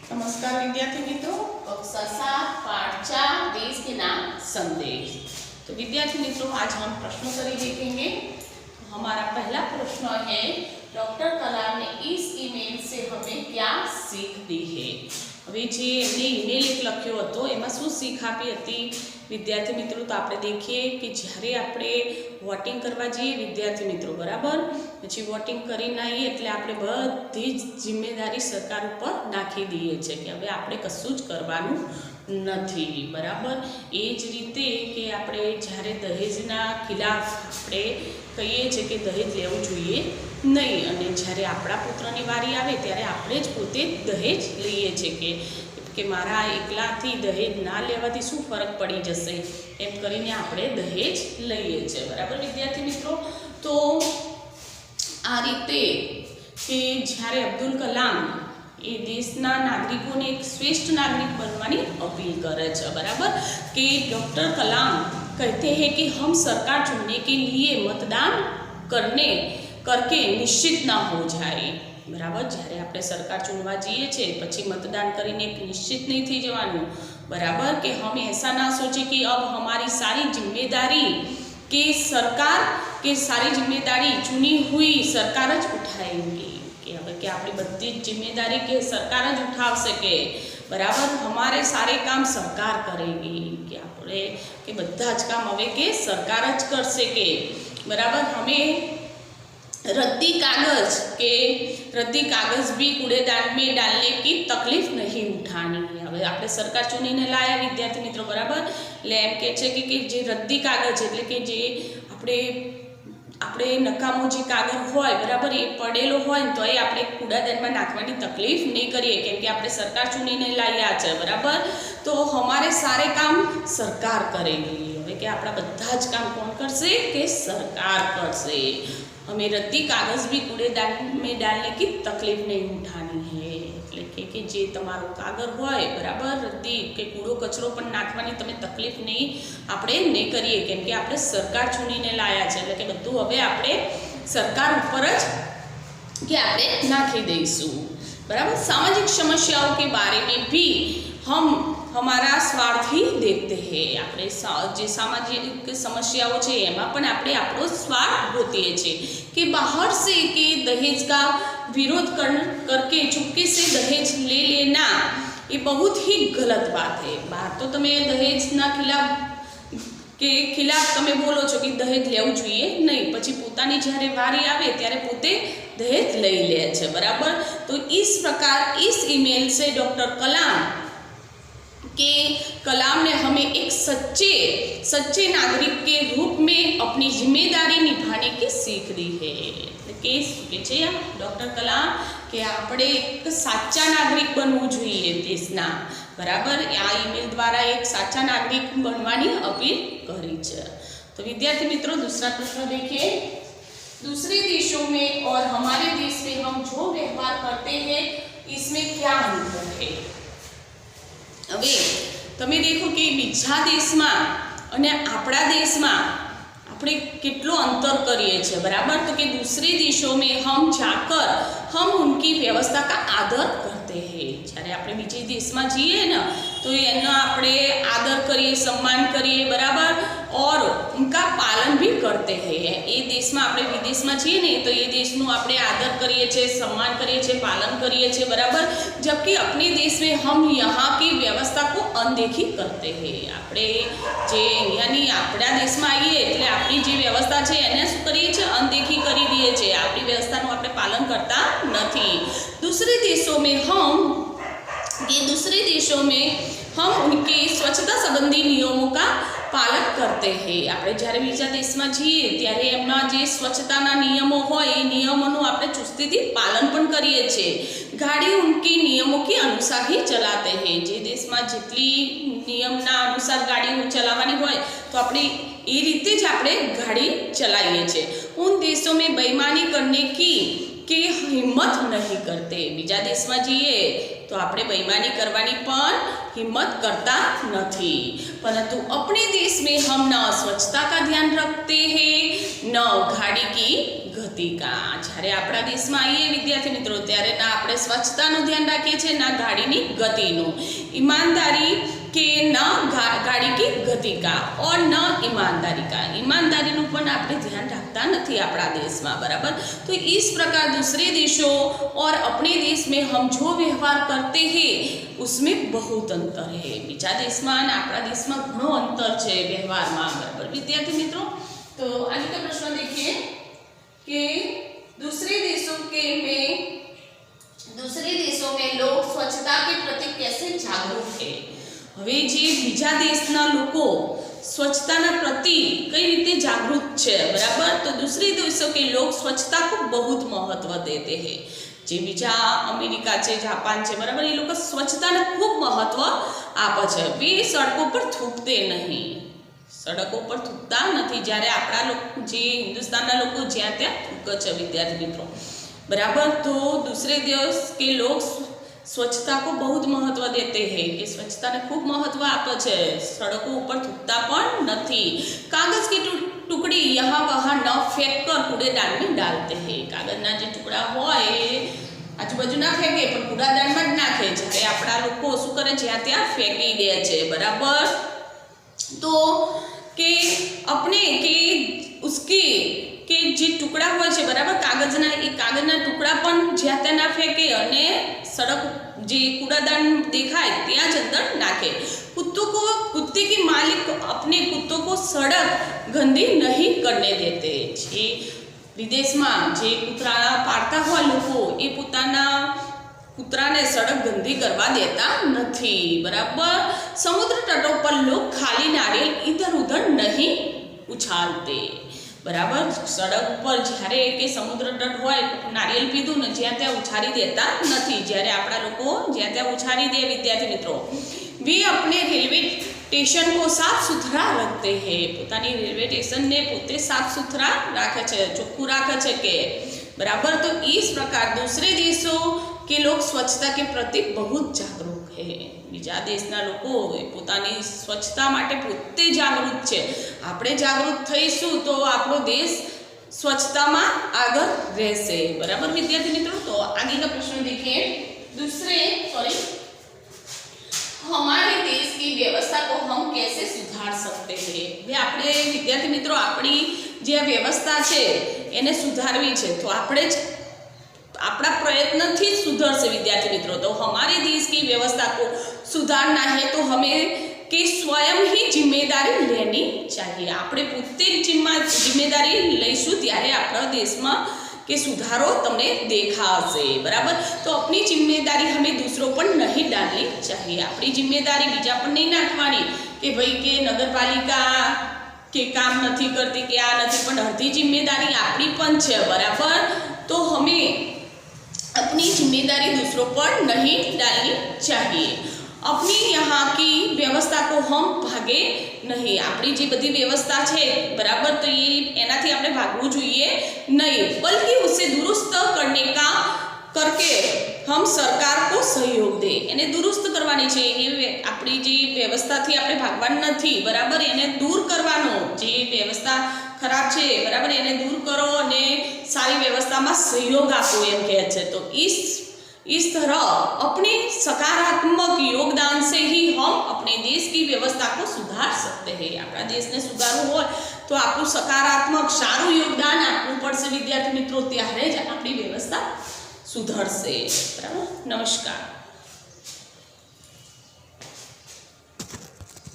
नमस्कार विद्यार्थी मित्रों, कक्षा 7 पाठ 4 देश के नाम संदेश। तो विद्यार्थी मित्रों, आज हम प्रश्नोत्तरी देखेंगे। तो हमारा पहला प्रश्न है, डॉक्टर कलाम ने इस ईमेल से हमें क्या सीख दी है। હવે જે એમને ઈમેલ એક લખ્યો હતો એમાં શું શીખ આપી હતી વિદ્યાર્થી મિત્રો? તો આપણે દેખીએ કે જ્યારે આપણે વોટિંગ કરવા જઈએ વિદ્યાર્થી મિત્રો, બરાબર, પછી વોટિંગ કરીને આવીએ એટલે આપણે બધી જ જિમ્મેદારી સરકાર ઉપર નાખી દઈએ છીએ કે હવે આપણે કશું જ કરવાનું નથી, બરાબર। એ જ રીતે કે આપણે જ્યારે દહેજના ખિલાફ આપણે કહીએ છીએ કે દહેજ લેવું જોઈએ નહીં, અને જ્યારે આપણા પુત્રની વારી આવે ત્યારે આપણે જ પોતે દહેજ લઈએ છીએ કે મારા એકલાથી દહેજ ના લેવાથી શું ફરક પડી જશે, એમ કરીને આપણે દહેજ લઈએ છીએ, બરાબર વિદ્યાર્થી મિત્રો। તો આ રીતે કે જ્યારે અબ્દુલ કલામ એ દેશના નાગરિકોને એક શ્રેષ્ઠ નાગરિક બનવાની अपील करे છે, બરાબર, કે डॉक्टर कलाम कहते हैं कि हम सरकार चुनने के लिए मतदान करके निश्चित ना हो जाए, बराबर। જ્યારે આપણે સરકાર ચૂનવા જઈએ છીએ પછી મતદાન કરીને નિશ્ચિત નહીં થઈ જવાનું, બરાબર, કે हम ऐसा ना सोचे कि अब हमारी सारी जिम्मेदारी के सरकार के सारी जिम्मेदारी चुनी हुई सरकार ज उठाएंगी, कि अपनी बड़ी जिम्मेदारी के सरकार ज उठा सके, बराबर, हमारे सारे काम सरकार करेगी, कि આપણે કે બધા જ કામ હવે કે સરકાર જ કરશે કે, बराबर। हमें रद्दी कागज भी कूड़ेदान में डालने की तकलीफ नहीं उठानी है। હવે આપણે સરકાર ચૂનીને લાયા વિદ્યાર્થી મિત્રો, બરાબર, એટલે એમ કહે છે કે જે રદ્દી કાગજ એટલે કે જે આપણે નકામો જે કાગળ હોય, બરાબર, એ પડેલો હોય ને તો એ આપણે કૂડાદાનમાં નાખવાની તકલીફ નહીં કરીએ, કેમ કે આપણે સરકાર ચૂનીને લાવ્યા છે, બરાબર। તો हमारे सारे काम सरकार करेगी, હવે કે આપણા બધા જ કામ કોણ કરશે કે સરકાર કરશે। हमें रद्दी कागज भी कूड़ेदान में डालने की तकलीफ नहीं उठानी है, એટલે કે જે તમારો કાગળ હોય, બરાબર, રદ્દી કે કૂડો કચરો પણ નાખવાની તમે તકલીફ આપણે નહીં કરીએ, કેમ કે આપણે સરકાર ચૂનીને લાયા છે, એટલે કે બધું હવે આપણે સરકાર ઉપર જ કે આપણે નાખી દઈશું, બરાબર। सामाजिक समस्याओं के बारे में भी हम हमारा स्वार्थ ही देखते हैं, આપણે જે સામાજિક સમસ્યાઓ છે એમાં પણ આપણે આપણો સ્વાર્થ ગોતીએ છીએ कि बाहर से कि दहेज का विरोध करके चुपके से दहेज ले लेना ये बहुत ही गलत बात है। बाहर तो તમે દહેજના ખિલાફ તમે બોલો છો કે દહેજ લેવું જોઈએ નહીં, પછી પોતાની જ્યારે વારી આવે ત્યારે પોતે દહેજ લઈ લે છે, બરાબર। તો इस प्रकार इस ईमेल से डॉक्टर कलाम ने हमें एक सच्चे नागरिक के रूप में अपनी जिम्मेदारी निभाने की सीख दी है। કે છે ડૉક્ટર કલામ કે આપણે એક સાચા નાગરિક બનવું જોઈએ દેશના, બરાબર, આ ईमेल द्वारा एक साचा नागरिक बनवानी अपील करी है। तो विद्यार्थी मित्रों, दूसरा प्रश्न देखिए, दूसरे देशों में और हमारे देश में हम जो व्यवहार करते हैं इसमें क्या अंतर है। હવે તમે देखो कि બીજા દેશમાં અને આપણા દેશમાં આપણે કેટલો અંતર કરીએ છીએ, બરાબર। તો કે दूसरे देशों में हम जाकर हम उनकी व्यवस्था का आदर करते हैं, જ્યારે આપણે બીજે દેશમાં જઈએ ને તો એનો આપણે આદર કરીએ, सम्मान કરીએ, बराबर, और उनका पालन भी करते हैं। એ દેશમાં આપણે વિદેશમાં છીએ ને તો એ દેશનું આપણે આદર કરીએ છીએ, सम्मान કરીએ છીએ, પાલન કરીએ છીએ, બરાબર, जबकि अपने देश में हम यहाँ की व्यवस्था को अनदेखी करते हैं। આપણે જે અહીંયાની આપણા દેશમાં આવીએ એટલે આપણી જે વ્યવસ્થા છે એને શું કરીએ છીએ, અનदेखी કરી દઈએ છીએ, આપણી વ્યવસ્થાનું આપણે પાલન કરતા નથી। दूसरे देशों में हम उनके स्वच्छता संबंधी नियमों का पालन करते हैं। આપણે જ્યારે બીજા દેશમાં જઈએ ત્યારે એમના જે સ્વચ્છતાના નિયમો હોય એ નિયમોનું આપણે ચુસ્તીથી પાલન પણ કરીએ છીએ। ગાડી उनके नियमों के अनुसार ही चलाते हैं, જે દેશમાં જેટલી નિયમના અનુસાર ગાડી ચલાવવાની હોય તો આપણે એ રીતે જ આપણે ગાડી ચલાવીએ છીએ। उन देशों में बेईमानी करने की हिम्मत नहीं करते, બીજા દેશમાં જઈએ तो આપણે बेईमानी करवानी पण हिम्मत करता नहीं, परंतु अपने देश में हम न स्वच्छता का ध्यान रखते हैं न गाड़ी की गति का। જ્યારે આપણા દેશમાં આવીએ વિદ્યાર્થી મિત્રો ત્યારે ના આપણે સ્વચ્છતાનું ધ્યાન રાખીએ છીએ ના ગાડીની ગતિનું। ઈમાનદારી કે ન ગાડી की गति का और न ईमानदारी का। ईमानदारीનું પણ આપણે ધ્યાન રાખતા નથી આપણા દેશમાં, બરાબર। तो इस प्रकार दूसरे देशों और अपने देश में हम जो व्यवहार करते हैं उसमें बहुत अंतर है। બીજા દેશમાં અને આપણા દેશમાં ઘણો અંતર છે વ્યવહારમાં, બરાબર વિદ્યાર્થી મિત્રો। तो आगे का प्रश्न देखिए कि दूसरे देशों में लोग स्वच्छता के प्रति कैसे जागरूक है। હવે જે બીજા દેશના લોકો स्वच्छताના प्रति કઈ રીતે જાગૃત છે, બરાબર। તો दूसरे देशों के लोग स्वच्छता को बहुत महत्व देते हैं। જે બીજા અમેરિકા છે, જાપાન છે, બરાબર, એ લોકો સ્વચ્છતાને ખૂબ મહત્વ આપે છે। વે સડકો પર થૂકતે નહીં, સડકો પર થૂકતા નથી। જ્યારે આપણા લોકો જે હિન્દુસ્તાનના લોકો જ્યાં ત્યાં થૂકે છે વિદ્યાર્થી મિત્રો, बराबर। तो दूसरे देश के लोग स्वच्छता को बहुत महत्व देते हैं कि स्वच्छता ने खूब महत्व आपे छे, सड़कों ऊपर थूकता पण नहीं। कागज की टुकड़ी यहाँ वहाँ न फेंक कर कूड़ेदान में डालते हैं। कागजना जे टुकड़ा होय आजूबाजू ना फेंके पण कूड़ादान में ज नाखे, ज्यारे आपड़ा लोको शुं करे ज्यां त्यां फेंकी दे छे, बराबर। तो के अपने के उसके के जे टुकड़ा होय छे, बराबर, कागजना ए कागजना टुकड़ा पण ज्यां त्यां ना फेंके अने सड़क जे कूड़ादान देखाय त्यां ज अंदर नाखे। कुत्ते के मालिक अपने कुत्तों को सड़क गंदी नहीं करने देते। जे विदेश में जे कूतरा पाळता होय लोको ए पोताना कूतराने सड़क गंदी करवा देता नहीं, बराबर। समुद्र तटों पर लोग खाली नारियल इधर उधर नहीं उछालते, बराबर। सड़क पर જ્યારે કે સમુદ્ર તટ હોય નારિયેલ પીધું ને જ્યાં ત્યાં ઉછારી દેતા નથી, જ્યારે આપણા લોકો જ્યાં ત્યાં ઉછારી દે વિદ્યાર્થી મિત્રો। वे अपने रेलवे स्टेशन को साफ सुथरा रखते हैं, પોતાની રેલવે સ્ટેશનને પોતે સાફ સુથરા રાખે છે, ચોખ્ખું રાખે છે કે, बराबर। तो इस प्रकार दूसरे देशों के लोग स्वच्छता के प्रति बहुत जागरूक है। બીજા દેશના લોકો પોતાની સ્વચ્છતા માટે પોતે જાગૃત છે। આપણે જાગૃત થઈશું તો આપણો દેશ स्वच्छताમાં આગળ રહેશે, બરાબર વિદ્યાર્થી મિત્રો। તો आगे का प्रश्न देखिए। हमारे देश की व्यवस्था को हम कैसे सुधार सकते हैं। वे આપણે વિદ્યાર્થી મિત્રો આપણી જે વ્યવસ્થા છે એને સુધારવી છે તો આપણે अपना प्रयत्न थी सुधरसे विद्यार्थी मित्रों। तो हमारे देश की व्यवस्था को सुधारना है तो हमें के स्वयं ही जिम्मेदारी लेनी चाहिए। आपणे पोते जिम्मेदारी लईशुं त्यारे आपणा देशमां के सुधारो तमने देखाशे, बराबर। तो अपनी जिम्मेदारी हमें दूसरों पर नहीं डालनी चाहिए। अपनी जिम्मेदारी बीजा पर नहीं नाखवानी कि भाई के नगरपालिका के काम नहीं करती के आ नहीं, पण अर्धी जिम्मेदारी आपणी पण छे, बराबर। तो हमें अपनी जिम्मेदारी दूसरों पर नहीं डालनी चाहिए। अपनी यहाँ की व्यवस्था को हम भागे नहीं। अपनी जी बधी व्यवस्था है, बराबर, तो ये एनाथी आपणे भागवू जोईए नहीं, बल्कि उसे दुरुस्त करने का करके हम सरकार को सहयोग दे। एने दुरुस्त करवानी छे। ये अपनी जी व्यवस्था थी आपणे भागवानुं नथी, बराबर, एने दूर करवानो। जे व्यवस्था खराब है, बराबर, एने दूर करो अने सारी व्यवस्था में सहयोग आपो एम कहे छे। तो इस तरह अपने सकारात्मक योगदान से ही हम अपने देश की व्यवस्था को सुधार सकते हैं। अपना देश ने सुधारवू होय तो आपणुं सकारात्मक सारू योगदान आपवू पड़शे विद्यार्थी मित्रों, त्यारे ज आपणी व्यवस्था सुधरशे, बराबर। नमस्कार।